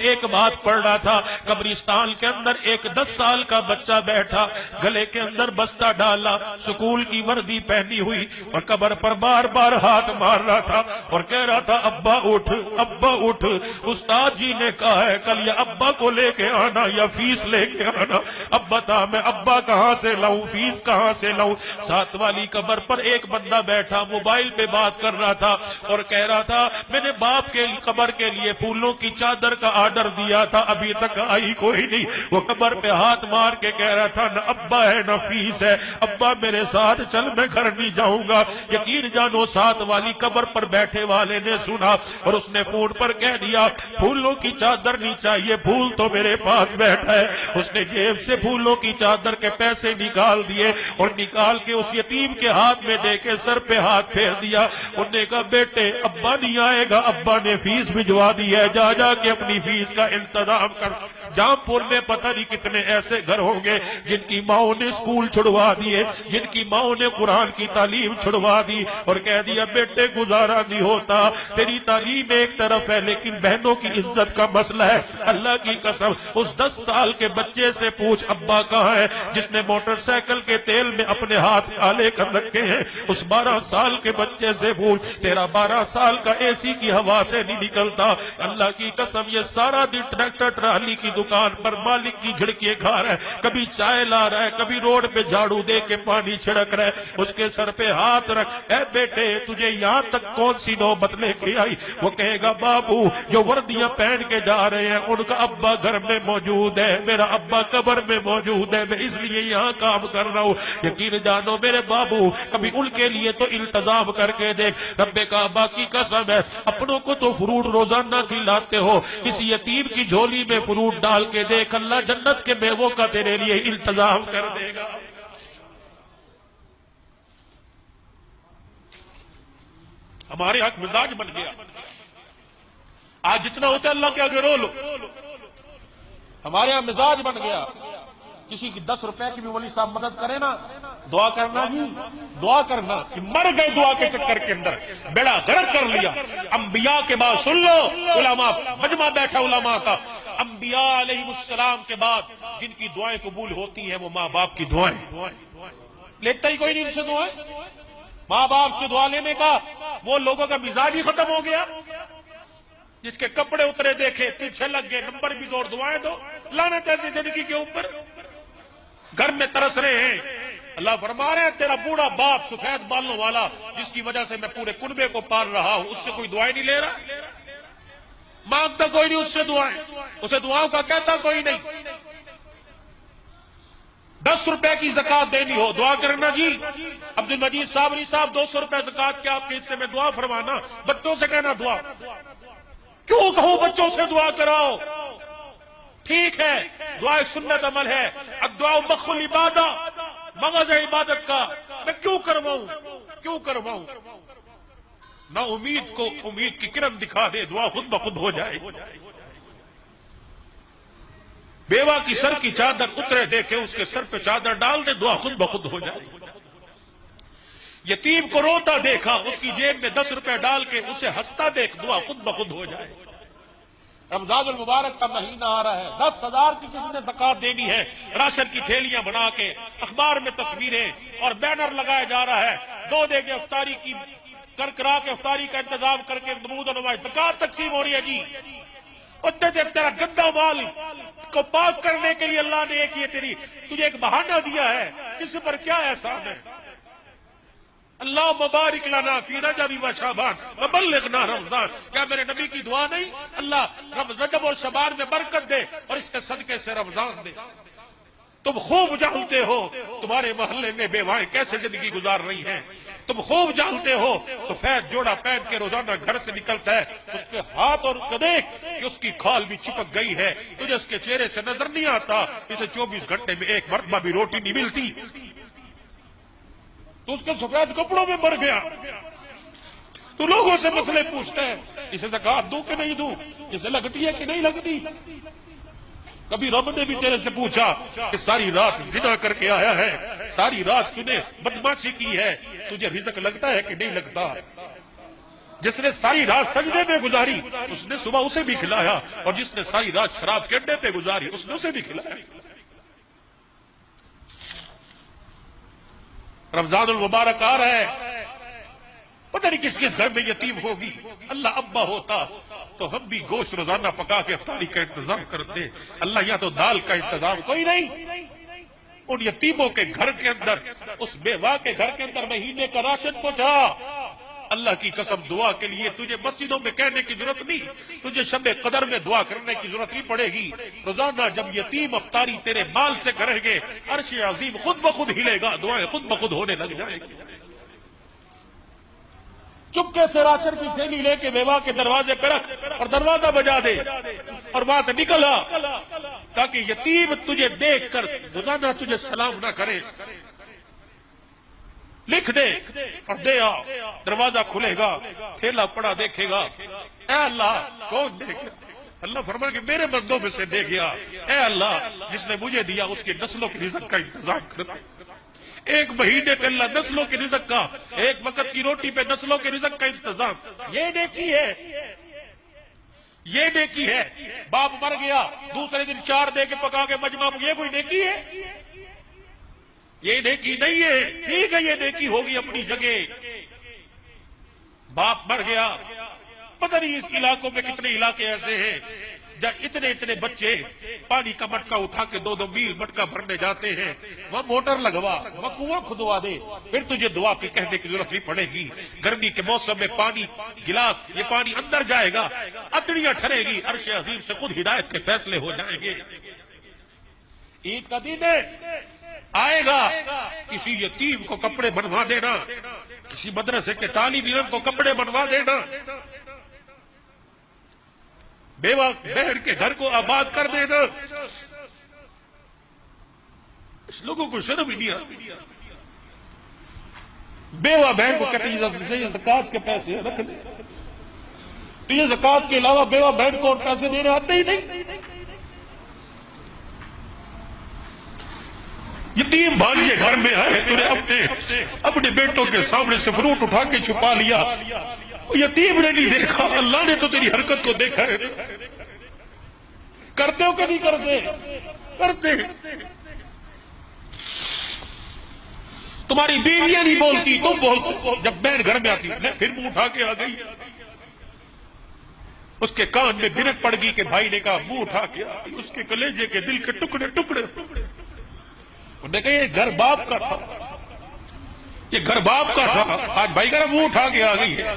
ایک بات پڑھ رہا تھا، قبرستان کے اندر ایک 10 سال کا بچہ بیٹھا، گلے کے اندر بستہ ڈالا، سکول کی وردی پہنی ہوئی، اور قبر پر بار بار ہاتھ مار رہا تھا اور کہہ رہا تھا ابا اٹھ، ابا اٹھ، استاد جی نے کہا ہے کل یا ابا کو لے کے آنا یا فیس لے کے آنا۔ اب بتا میں ابا کہاں سے لاؤں، فیس کہاں سے لاؤں؟ ساتھ والی قبر پر ایک بندہ بیٹھا موبائل پہ بات کر رہا تھا اور کہہ رہا تھا میں نے باپ کے قبر کے لیے پھولوں کی چادر کا آرڈر دیا تھا، ابھی تک آئی کوئی نہیں۔ وہ قبر پہ ہاتھ مار کے کہہ رہا تھا نہ ابا ہے نہ فیس ہے، ابا میرے ساتھ چل میں گھر نہیں جاؤں گا۔ یقین جانو ساتھ والی قبر پر بیٹھے والے نے سنا اور اس نے فون پر کہہ دیا پھولوں کی چادر نہیں چاہیے، پھول تو میرے پاس بیٹھا ہے۔ اس نے جیب سے پھولوں کی چادر کے پیسے نکال دیے اور نکال کے اس یتیم کے ہاتھ میں دے کے سر پہ ہاتھ پھیر دیا۔ انہوں نے کہا بیٹے ابا نہیں آئے گا، ابا نے فیس بھجوا دی ہے، جا جا کے اپنی فیس کا انتظام کر۔ جام پور میں پتہ نہیں کتنے ایسے گھر ہوں گے جن کی ماؤں نے اسکول چھڑوا دیے، جن کی ماؤں نے قرآن کی تعلیم چھڑوا دی اور کہہ دیا بیٹے گزارا نہیں ہوتا، تیری تعلیم ایک طرف ہے لیکن بہنوں کی عزت کا مسئلہ ہے۔ اللہ کی قسم اس 10 سال کے بچے سے پوچھ ابا کہاں ہے جس نے موٹر سائیکل کے تیل میں اپنے ہاتھ کالے کر رکھے ہیں؟ اس 12 سال کے بچے سے پوچھ تیرا 12 سال کا اے سی کی ہوا سے نہیں نکلتا۔ اللہ کی قسم یہ سارا دن ٹریکٹر ٹرالی کی دکان پر مالک کی جھڑکیاں کھا رہا ہے، کبھی چائے لا رہا ہے، کبھی روڈ پہ جھاڑو دے کے پانی چھڑک رہا ہے۔ اس کے سر پہ ہاتھ رکھ، اے بیٹے تجھے یہاں تک کون سی نوبت لے کے آئی؟ وہ کہے گا بابو جو وردیاں پہن کے جا رہے ہیں ان کا ابا گھر میں موجود ہے، میرا ابا قبر میں موجود ہے، میں اس لیے یہاں کام کر رہا ہوں۔ یقین جانو میرے بابو کبھی ان کے لیے تو التزام کر کے دیکھ۔ رب کعبہ کی قسم ہے اپنوں کو تو فروٹ روزانہ کھلاتے ہو، کسی یتیم کی جھولی میں فروٹ ڈال کے دیکھ، اللہ جنت کے میووں کا تیرے لیے انتظام کر دے گا۔ ہمارے حق مزاج بن گیا، آج جتنا ہوتا ہے اللہ کے آگے رو لو۔ ہمارے یہاں مزاج بن گیا، کسی کی 10 روپے کی بھی ولی صاحب مدد کرے نا دعا کرنا جی، دعا کرنا کہ مر گئے دعا کے چکر کے اندر، بیڑا غرق کر لیا۔ انبیاء کے بعد سن لو، علماء مجمع بیٹھا علماء کا، انبیاء علیہ السلام کے بعد جن کی دعائیں قبول ہوتی ہیں وہ ماں باپ کی دعائیں۔ لیتا ہی کوئی نہیں ان سے دعائیں، ماں باپ سے دعا لینے کا وہ لوگوں کا مزاج ہی ختم ہو گیا۔ جس کے کپڑے اترے دیکھے پیچھے لگ گئے، نمبر بھی دو اور دعائیں دو، لعنت ایسی زندگی کے اوپر۔ گھر میں ترس رہے ہیں، اللہ فرما رہے ہیں تیرا بوڑھا باپ سفید بالوں والا جس کی وجہ سے میں پورے کنبے کو پال رہا ہوں، اس سے کوئی دعائیں نہیں لے رہا، مانگتا کوئی نہیں اس سے دعائیں، اسے دعاؤں کا کہتا کوئی نہیں۔ 10 روپے کی زکوٰۃ دینی ہو دعا کرنا جی، عبد المجید صابری صاحب 200 روپے زکوٰۃ کے آپ کے حصے میں دعا فرمانا، بچوں سے کہنا دعا، کیوں کہوں بچوں سے دعا کراؤ؟ ٹھیک ہے دعا ایک سنت عمل ہے، الدعاء مخ العبادہ، مغز عبادت کا، میں کیوں کرواؤں، کیوں کرواؤں؟ نہ امید کو امید کی کرن دکھا دے، دعا خود بخود ہو جائے۔ بیوہ کی سر کی چادر اترے دے کے اس کے سر پہ چادر ڈال دے، دعا خود بخود ہو جائے۔ یتیم کو روتا دیکھا، اس کی جیب میں 10 روپے ڈال کے اسے ہنستا دیکھ، دعا خود بخود ہو جائے۔ رمضان المبارک کا مہینہ آ رہا ہے، 10,000 کی کسی نے زکوٰۃ دینی ہے، راشن کی تھیلیاں بنا کے اخبار میں تصویریں اور بینر لگایا جا رہا ہے، 2 دے کے افطاری کی کرا کے افطاری کا انتظام کر کے نمود و نمائش زکوٰۃ تقسیم ہو رہی ہے جی۔ تیرا گندا مال کو پاک کرنے کے لیے اللہ نے ایک یہ تجھے ایک بہانہ دیا ہے، اس پر کیا احسان ہے؟ اللہ مبارک لنا فی رجب و شعبان وبلغنا رمضان، کیا میرے نبی کی دعا نہیں؟ اللہ رجب اور شعبان میں برکت دے اور اس کے صدقے سے رمضان دے۔ تم خوب جانتے ہو تمہارے محلے میں بیوائیں کیسے زندگی گزار رہی ہیں، تم خوب جانتے ہو سفید جوڑا پہن کے روزانہ گھر سے نکلتا ہے، اس کے ہاتھ اور دیکھ کہ اس کی کھال بھی چپک گئی ہے، تجھے اس کے چہرے سے نظر نہیں آتا، اسے 24 گھنٹے میں ایک مرتبہ بھی روٹی نہیں ملتی، تو اس کے سفید کپڑوں میں مر گیا، تو لوگوں سے مسئلے پوچھتا ہے اسے زکوٰۃ دوں کہ نہیں دوں، اسے لگتی ہے کہ نہیں لگتی؟ کبھی رب نے بھی تیرے سے پوچھا کہ ساری رات زنا کر کے آیا ہے، ساری رات تُو نے بدماشی کی ہے، تجھے رزق لگتا ہے کہ نہیں لگتا؟ جس نے ساری رات سجدے میں گزاری اس نے صبح اسے بھی کھلایا، اور جس نے ساری رات شراب کے اڈے پہ گزاری اس نے اسے بھی کھلایا۔ رمضان المبارک آ رہا ہے، پتہ نہیں کس کس گھر میں یتیم ہوگی۔ اللہ ابا ہوتا تو ہم بھی گوشت روزانہ پکا کے افطاری کا انتظام کرتے۔ اللہ یا تو دال کا انتظام کوئی نہیں، ان یتیموں کے گھر کے اندر، اس بیوہ کے گھر کے اندر مہینے کا راشن پہنچا۔ اللہ کی قسم دعا کے لیے تجھے مسجدوں میں کہنے کی ضرورت نہیں، تجھے شب قدر میں دعا کرنے کی ضرورت نہیں پڑے گی۔ روزانہ جب یتیم افطاری تیرے مال سے کریں گے، عرش عظیم خود بخود ہلے گا، دعائیں خود بخود ہونے لگ جائیں گی۔ چپکے سے راشن کی تھیلی لے کے بیوہ کے دروازے پہ رکھ اور دروازہ بجا دے اور وہاں سے نکل آ، تاکہ یتیم تجھے دیکھ کر روزانہ تجھے سلام نہ کرے۔ لکھ دے اور دے آ، دروازہ کھلے گا، تھیلا پڑا دیکھے گا، اے اللہ کون دے گیا؟ اللہ فرمائے کہ میرے بندوں میں سے دے گیا۔ اے اللہ جس نے مجھے دیا اس کی نسلوں کی رزق کا انتظام کر دے۔ ایک مہینے پہ اللہ نسلوں کی رزق کا، ایک وقت کی روٹی پہ نسلوں کے رزق کا انتظام، یہ نیکی ہے، یہ نیکی ہے۔ باپ مر گیا دوسرے دن 4 دے کے پکا کے مجمع، یہ کوئی نیکی ہے؟ یہ نیکی نہیں ہے۔ ٹھیک ہے یہ نیکی ہوگی اپنی جگہ، باپ مر گیا، پتہ نہیں اس علاقوں میں کتنے علاقے ایسے ہیں جہاں اتنے بچے پانی کا مٹکا اٹھا کے 2 میل مٹکا بھرنے جاتے ہیں، وہ موٹر لگوا، وہ کنواں کھدوا دے، پھر تجھے دعا کی کہنے کی ضرورت نہیں پڑے گی۔ گرمی کے موسم میں پانی گلاس، یہ پانی اندر جائے گا، اتڑیاں ٹھرے گی، عرش عظیم سے خود ہدایت کے فیصلے ہو جائیں گے۔ عید کا دن ہے، آئے گا، کسی یتیم کو کپڑے بنوا دینا، کسی مدرسے کے طالب علم کو کپڑے بنوا دینا، بیوہ بہن کے گھر کو آباد کر دینا۔ اس لوگوں کو شرم ہی نہیں آتی۔ بیوہ بہن کو کہتے ہیں یہ زکوٰۃ کے پیسے رکھ لے، تو یہ زکوٰۃ کے علاوہ بیوہ بہن کو اور پیسے دینے آتے ہی نہیں۔ یتیم بھانجے گھر میں آئے، تو نے اپنے بیٹوں کے سامنے سے فروٹ اٹھا کے چھپا لیا، یتیم نے نہیں دیکھا، اللہ نے تو تیری حرکت کو دیکھا ہے۔ کرتے ہو کہ نہیں کرتے؟ کرتے۔ تمہاری بیویاں نہیں بولتی، تم بولتے۔ جب بہن گھر میں آتی پھر منہ اٹھا کے آ گئی، اس کے کان میں بھنک پڑ گئی کہ بھائی نے کہا، منہ اٹھا کے آ گئی، اس کے کلیجے کے دل کے ٹکڑے ٹکڑے۔ انہوں نے کہا یہ گھر باپ کا تھا، یہ گھر باپ کا تھا، آج بھائی کا منہ اٹھا کے آ گئی ہے۔